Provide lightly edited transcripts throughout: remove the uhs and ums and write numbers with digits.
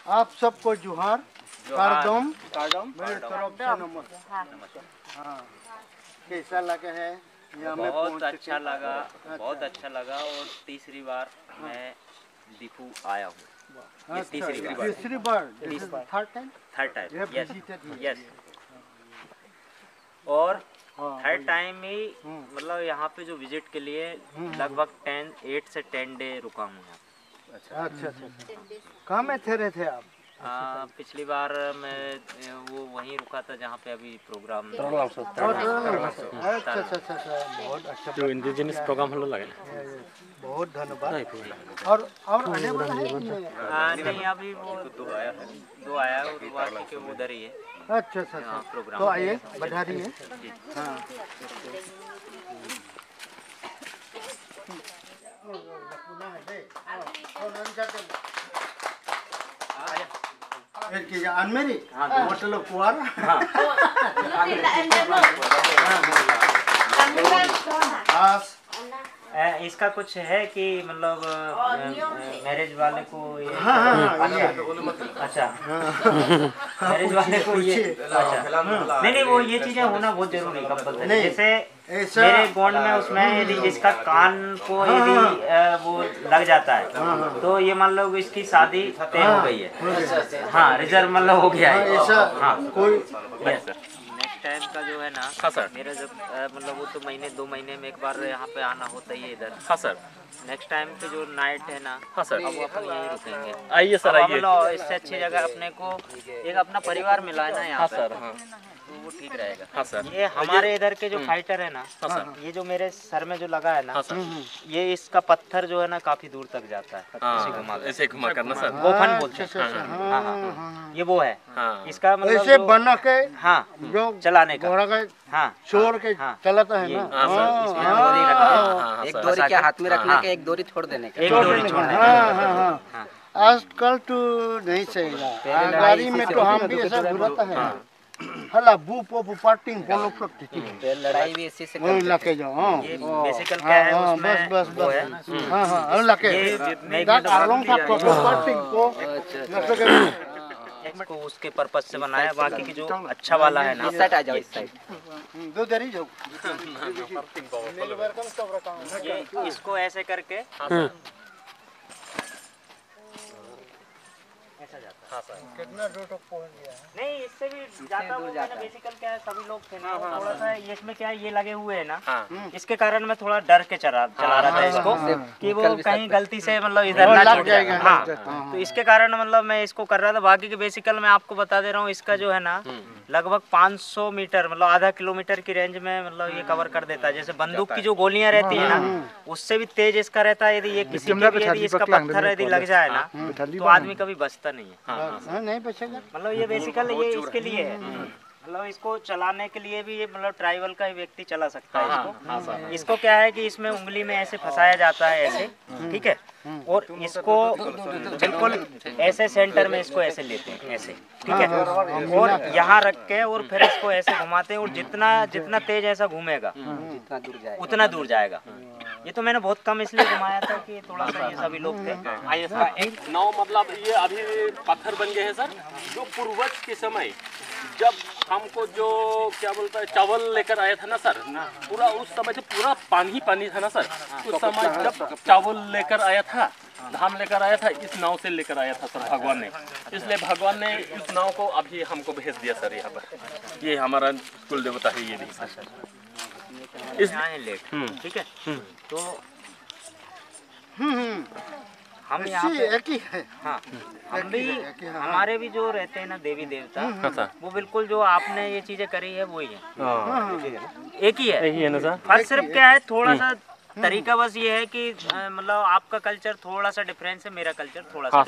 आप सबको जुहार कारदम मेरे कारदम। तरफ से नमस्कार। हाँ, कैसा लगा है? बहुत अच्छा लगा, बहुत अच्छा लगा। और तीसरी बार मैं दीपू आया हूँ। ये तीसरी बार थर्ड टाइम यस। और थर्ड टाइम ही मतलब यहाँ पे जो विजिट के लिए लगभग 8 से 10 डे रुका हूँ यहाँ। अच्छा। कहाँ में ठहरे थे आप? पिछली बार मैं वो वहीं रुका था जहाँ पे अभी प्रोग्राम अच्छा। बहुत अच्छा जो इंडिजिनस प्रोग्राम हम लोग लगे। बहुत धन्यवाद। और आने वाला है? नहीं, अभी वो दो आया और बाकी के उधर ही है। अच्छा। प्रोग्राम तो आइए, बधाई है। हाँ। Unmarried? What a kuar? इसका कुछ है कि मतलब मैरिज वाले को ये अच्छा मैरिज वाले को ये अच्छा नहीं वो ये चीजें होना बहुत जरूरी कंपल्सरी। जैसे मेरे बॉन्ड में उसमें यदि इसका कान को यदि वो लग जाता है तो ये मान लो इसकी शादी तय हो गई है। हाँ, रिजर्व मतलब हो गया है। हाँ कोई नेक्स्ट टाइम का जो है ना। हाँ सर। मेरा जब मतलब वो तो महीने 2 महीने में एक बार यहाँ पे आना होता ही है इधर। हाँ सर। नेक्स्ट टाइम पे जो नाइट है ना। हाँ सर। अब वो अपन यहीं रुकेंगे। आइए सर, आइए। मतलब इससे अच्छी जगह अपने को एक अपना परिवार मिला है ना यहाँ पे। सर। हाँ तो वो ठीक रहेगा। हाँ सर। ये हमारे इधर के जो फाइटर है ना। हाँ सर। ये जो मेरे सर में जो लगा है ना। हाँ सर। ये इसका पत्थर जो है ना काफी दूर तक जाता है। ऐसे घुमा करना सर। गोफन बोलते हैं। हाँ, ये वो है। हाँ। इसका मतलब ऐसे बना के हाँ जो चलाने का। हाँ, छोड़ के चलाता है ना। एक डोरी के हाथ में रखने के, एक डोरी छोड़ देने का। एक डोरी छोड़ने का। आजकल तो नहीं चलेगा। गाड़ी में तो हम भी ऐसा घुराता है। हला बू पार्टिंग पोलो सकती थी। लड़ाई भी इसी से वही लाके जाओ। ये बेसिकल क्या है उसमें बस वो है। हाँ लाके आलोंग का पार्टिंग को इसको उसके पर्पज से बनाया। बाकी की जो अच्छा वाला है ना। इस साइड आ जाओ, इस साइड दो दरी जाओ। ये इसको ऐसे करके ऐसा जाता है। हाँ सर। कितना दूर तक पहुंच गया है? नहीं, इससे भी जाता है। मैंने बेसिकल क्या है सभी लोग थे ना। थोड़ा सा ये इसमें क्या है ये लगे हुए है ना। इसके कारण मैं थोड़ा डर के चला रहा था इसको कि वो कहीं गलती से मतलब इधर ना छूट जाएगा। हाँ, तो इसके कारण मतलब मैं इसको कर रहा था। बाकी के बेसिकल मैं आपको बता दे रहा हूँ। इसका जो है ना लगभग 500 मीटर मतलब आधा किलोमीटर की रेंज में मतलब ये कवर कर देता है। जैसे बंदूक की जो गोलियां रहती है ना उससे भी तेज इसका रहता है। यदि ये किसी के भी यदि इसका पत्थर यदि लग जाए ना तो आदमी कभी बचता नहीं है। नहीं बचेगा। मतलब ये बेसिकल ये इसके लिए है। मतलब इसको चलाने के लिए भी ये मतलब ट्राइबल का ही व्यक्ति चला सकता है इसको। इसको क्या है कि इसमें उंगली में ऐसे फंसाया जाता है ऐसे, ठीक है। और इसको बिल्कुल ऐसे सेंटर में इसको ऐसे लेते हैं ऐसे, ठीक है। और यहाँ रख के और फिर इसको ऐसे घुमाते हैं और जितना तेज ऐसा घूमेगा उतना दूर जाएगा। ये तो मैंने बहुत कम इसलिए घुमाया था कि थोड़ा सा ये सभी लोग थे। इसका एक नाव मतलब ये अभी पत्थर बन गए हैं सर। जो पूर्वज के समय जब हमको जो क्या बोलता है चावल लेकर आया था ना सर, पूरा उस समय से पूरा पानी था ना सर। उस समय जब चावल लेकर आया था, धान लेकर आया था, इस नाव से लेकर आया था सर भगवान ने। इसलिए भगवान ने इस नाव को अभी हमको भेज दिया सर यहाँ पर। ये हमारा कुल देवता है ये भी। इस लेट ठीक है। तो हम यहाँ पे एक ही है। हाँ, हम भी हमारे भी जो रहते हैं ना देवी देवता वो बिल्कुल जो आपने ये चीजें करी है वही है। एक ही है ना सर। फर्क सिर्फ क्या है थोड़ा सा तरीका बस ये है कि मतलब आपका कल्चर थोड़ा सा डिफरेंस है, मेरा कल्चर थोड़ा सा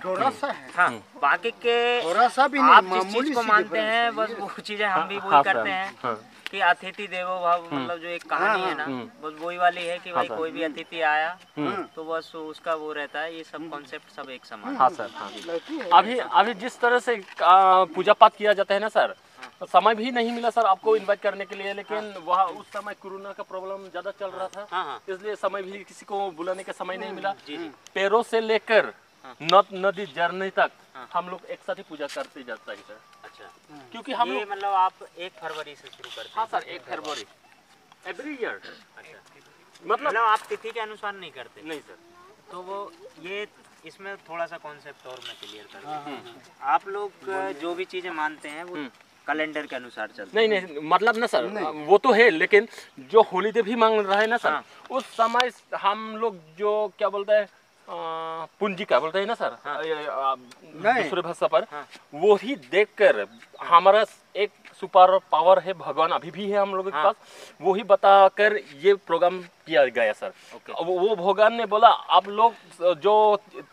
थोड़ा सा है। हाँ, बाकी के थोड़ा सा भी आप जिस चीज को मानते हैं बस वो चीजें हम भी वही करते हैं कि अतिथि देवो भव। मतलब जो एक कहानी है ना बस वही वाली है कि भाई कोई भी अतिथि आया तो बस उसका वो रहता है। ये सब कॉन्सेप्ट सब एक समान। हाँ सर। अभी जिस तरह से पूजा पाठ किया जाता है ना सर, तो समय भी नहीं मिला सर आपको इनवाइट करने के लिए। लेकिन वहाँ उस समय कोरोना का प्रॉब्लम ज्यादा चल रहा था, इसलिए समय भी किसी को बुलाने का समय नहीं मिला। पैरों से लेकर नद नदी झरने तक हम लोग एक साथ ही पूजा करते जाता है सर। अच्छा, क्योंकि हम ये लोग मतलब आप 1 फरवरी से शुरू करते हैं? हाँ सर 1 फरवरी एवरी ईयर। अच्छा, मतलब आप तिथि के अनुसार नहीं करते? नहीं सर। तो वो ये इसमें थोड़ा सा कॉन्सेप्ट और मैं क्लियर कर दूं। आप लोग जो भी चीजें मानते हैं वो कैलेंडर के अनुसार चलते हैं? नहीं मतलब ना सर वो तो है, लेकिन जो हॉलीडे भी मांग रहा है ना सर, उस समय हम लोग जो क्या बोलते हैं पूंजी का बोलते हैं ना सर, दूसरे भाषा पर, वो ही देखकर हमारा एक सुपर पावर है, भगवान अभी भी है हम लोगों के पास, वो ही बताकर ये प्रोग्राम किया गया सर। वो भगवान ने बोला आप लोग जो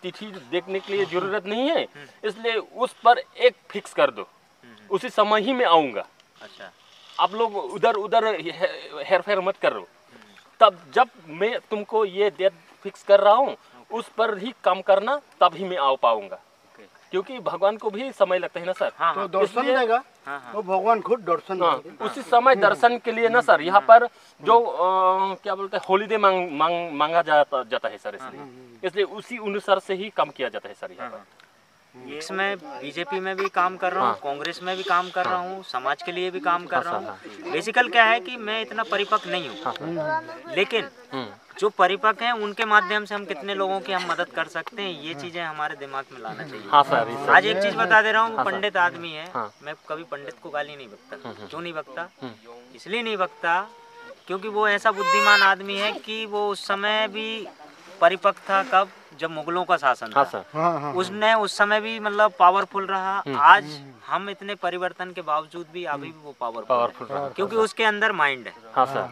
तिथि देखने के लिए जरूरत नहीं है, इसलिए उस पर एक फिक्स कर दो, उसी समय ही मैं आऊँगा। अच्छा, आप लोग उधर उधर हेर फेर मत करो, तब जब मैं तुमको ये डेट फिक्स कर रहा हूँ उस पर ही काम करना, तभी मैं आ पाऊंगा। क्योंकि भगवान को भी समय लगता है ना सर। तो दर्शन देगा, वो भगवान खुद दर्शन देगा। उसी समय दर्शन के लिए ना सर यहाँ पर जो क्या बोलते हैं हॉलीडे मांगा जाता है सर, इसलिए उसी अनुसार से ही काम किया जाता है सर यहाँ पर। इसमें बीजेपी में भी काम कर रहा हूँ, कांग्रेस में भी काम कर रहा हूँ, समाज के लिए भी काम कर रहा हूँ। बेसिकल क्या है कि मैं इतना परिपक्व नहीं हूँ, लेकिन जो परिपक्व हैं उनके माध्यम से हम कितने लोगों की हम मदद कर सकते हैं, ये चीजें हमारे दिमाग में लाना चाहिए। आज एक चीज बता दे रहा हूँ, पंडित आदमी है, मैं कभी पंडित को गाली नहीं बकता। क्यों नहीं बकता? इसलिए नहीं बकता क्योंकि वो ऐसा बुद्धिमान आदमी है कि वो उस समय भी परिपक्व था। कब? जब मुगलों का शासन था। उसने उस समय भी मतलब पावरफुल रहा। आज हम इतने परिवर्तन के बावजूद भी अभी भी वो पावरफुल है, क्योंकि उसके अंदर माइंड है।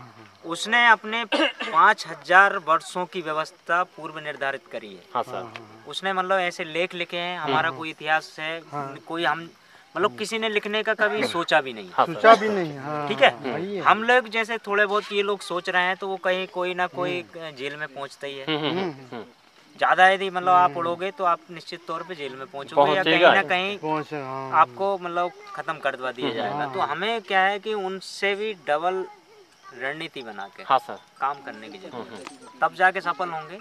उसने अपने 5000 वर्षों की व्यवस्था पूर्व निर्धारित करी है। उसने मतलब ऐसे लेख लिखे हैं, हमारा कोई इतिहास है, कोई हम मतलब किसी ने लिखने का कभी सोचा भी नहीं। सोचा भी नहीं। ठीक है, हम लोग जैसे थोड़े बहुत ये लोग सोच रहे हैं तो वो कहीं कोई ना कोई जेल में पहुंचता ही है। ज्यादा यदि मतलब आप उड़ोगे तो आप निश्चित तौर पे जेल में पहुंचोगे या कहीं ना कहीं आपको मतलब खत्म कर दिया जाएगा। तो हमें क्या है कि उनसे भी डबल रणनीति बना के काम करने की जरूरत है, तब जाके सफल होंगे।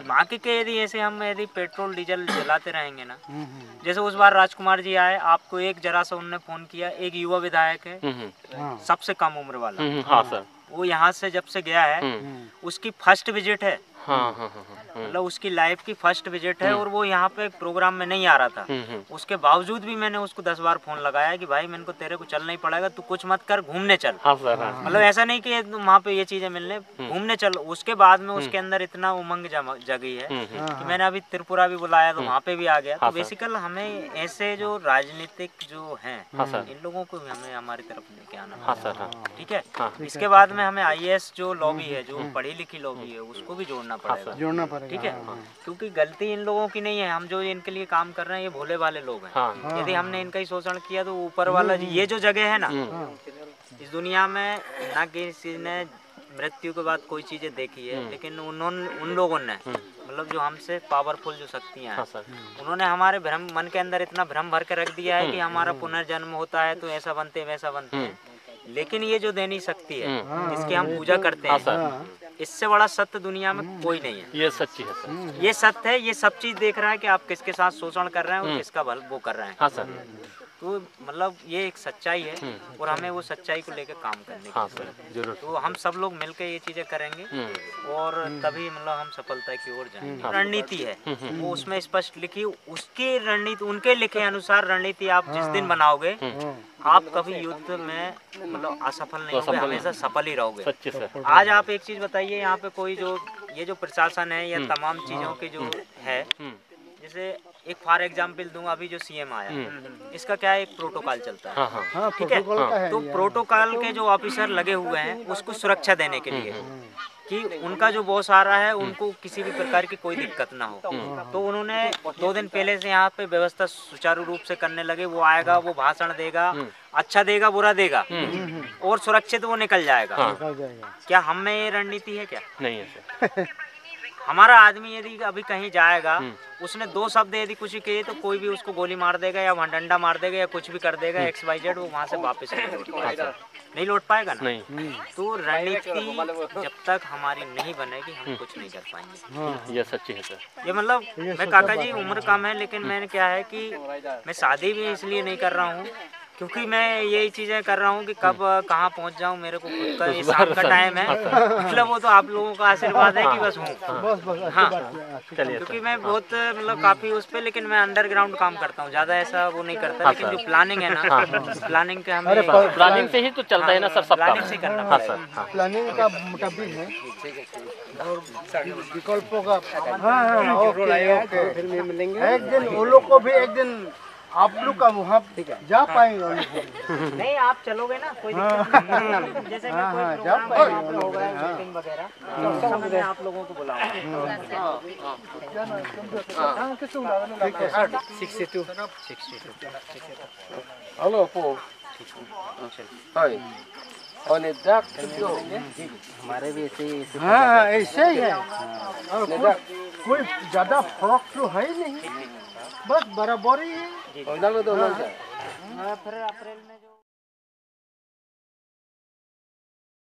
बाकी के यदि पेट्रोल डीजल जलाते रहेंगे ना, जैसे उस बार राजकुमार जी आए, आपको एक जरा सा उन्होंने फोन किया, एक युवा विधायक है सबसे कम उम्र वाला, वो यहाँ से जब से गया है उसकी फर्स्ट विजिट है, मतलब उसकी लाइफ की फर्स्ट विजिट है, और वो यहाँ पे प्रोग्राम में नहीं आ रहा था। उसके बावजूद भी मैंने उसको 10 बार फोन लगाया कि भाई मेरे को तेरे को चलना ही पड़ेगा, तू कुछ मत कर, घूमने चल। मतलब ऐसा नहीं कि वहाँ पे ये चीजें मिलने, घूमने चल। उसके बाद में उसके अंदर इतना उमंग जगी है कि मैंने अभी त्रिपुरा भी बुलाया तो वहाँ पे भी आ गया। तो बेसिकल हमें ऐसे जो राजनीतिक जो है इन लोगों को भी हमें हमारी तरफ लेके आना, ठीक है। इसके बाद में हमें IAS जो लॉबी है, जो पढ़ी लिखी लॉबी है, उसको भी जोड़ना पड़ेगा, ठीक है। क्योंकि गलती इन लोगों की नहीं है, हम जो इनके लिए काम कर रहे हैं ये भोले वाले लोग हैं। यदि हमने इनका ही शोषण किया तो ऊपर वाला ये जो जगह है ना, इस दुनिया में ना किसी ने मृत्यु के बाद कोई चीजें देखी है, लेकिन उन लोगों ने मतलब जो हमसे पावरफुल जो शक्तियां हैं, उन्होंने हमारे मन के अंदर इतना भ्रम भर के रख दिया है कि हमारा पुनर्जन्म होता है तो ऐसा बनते वैसा बनते हैं। लेकिन ये जो दैनिक शक्ति है जिसकी हम पूजा करते हैं, इससे बड़ा सत्य दुनिया में कोई नहीं है। ये सच्ची है सर, ये सत्य है, ये सब चीज देख रहा है कि आप किसके साथ शोषण कर रहे हैं और किसका भल वो कर रहे हैं। तो मतलब ये एक सच्चाई है और हमें वो सच्चाई को लेकर काम करने की जरूरत है। तो हम सब लोग मिलकर ये चीजें करेंगे और तभी मतलब हम सफलता की ओर जाएंगे। रणनीति है वो उसमें स्पष्ट लिखी, उसकी रणनीति उनके लिखे अनुसार रणनीति आप जिस दिन बनाओगे आप कभी युद्ध में मतलब असफल नहीं होगे, हमेशा सफल ही रहोगे। आज आप एक चीज बताइए, यहाँ पे कोई जो ये जो प्रशासन है या तमाम चीजों के जो है, जैसे एक फॉर एग्जाम्पल दूंगा, अभी जो CM आया इसका क्या है, एक प्रोटोकॉल चलता है, ठीक है। तो प्रोटोकॉल के जो ऑफिसर लगे हुए हैं उसको सुरक्षा देने के लिए कि उनका जो बॉस आ रहा है उनको किसी भी प्रकार की कोई दिक्कत ना हो, तो उन्होंने 2 दिन पहले से यहाँ पे व्यवस्था सुचारू रूप से करने लगे। वो आएगा, वो भाषण देगा, अच्छा देगा बुरा देगा और सुरक्षित वो निकल जाएगा। क्या हम में ये रणनीति है? क्या नहीं है सर। हमारा आदमी यदि अभी कहीं जाएगा, उसने 2 शब्द यदि कुछ किए तो कोई भी उसको गोली मार देगा या वहाँ डंडा मार देगा या कुछ भी कर देगा, XYZ, वो वहाँ से वापस नहीं लौट पाएगा ना। नहीं, तो रणनीति जब तक हमारी नहीं बनेगी हम कुछ नहीं कर पाएंगे। ये सच्ची है सर। ये मतलब मैं काका जी उम्र कम है, लेकिन मैंने क्या है कि मैं शादी भी इसलिए नहीं कर रहा हूँ क्योंकि मैं यही चीजें कर रहा हूँ कि कब कहाँ पहुँच जाऊँ। मेरे को खुद का ये शाम का टाइम है, मतलब वो तो आप लोगों का आशीर्वाद है कि बस हूँ। हाँ, क्योंकि मैं बहुत मतलब काफी उस पे, लेकिन मैं अंडरग्राउंड काम करता हूँ, ज्यादा ऐसा वो नहीं करता। लेकिन जो प्लानिंग है ना, प्लानिंग के हमें प्लानिंग से ही तो चलता है ना सर, सब प्लानिंग से करना हाँ पड़ेगा। सर। प्लानिंग का मुताबिक है और विकल्पों का। हाँ, ओके, फिर में मिलेंगे। एक दिन वो लोग को भी, एक दिन आप लोग का वहाँ जा पाएंगे। नहीं, आप चलोगे ना, कोई दिक्कत नहीं। जैसे मैं कोई प्रोग्राम वहाँ पे होगा, शूटिंग वगैरह, तो उस समय मैं आप लोगों को बुलाऊंगा। 62 Halo po. Hai. और हमारे भी ऐसे ही हाँ, ऐसे ही है। और कोई ज्यादा फर्क तो है ही नहीं, बस बराबर ही है। निदाक फिर अप्रैल में जो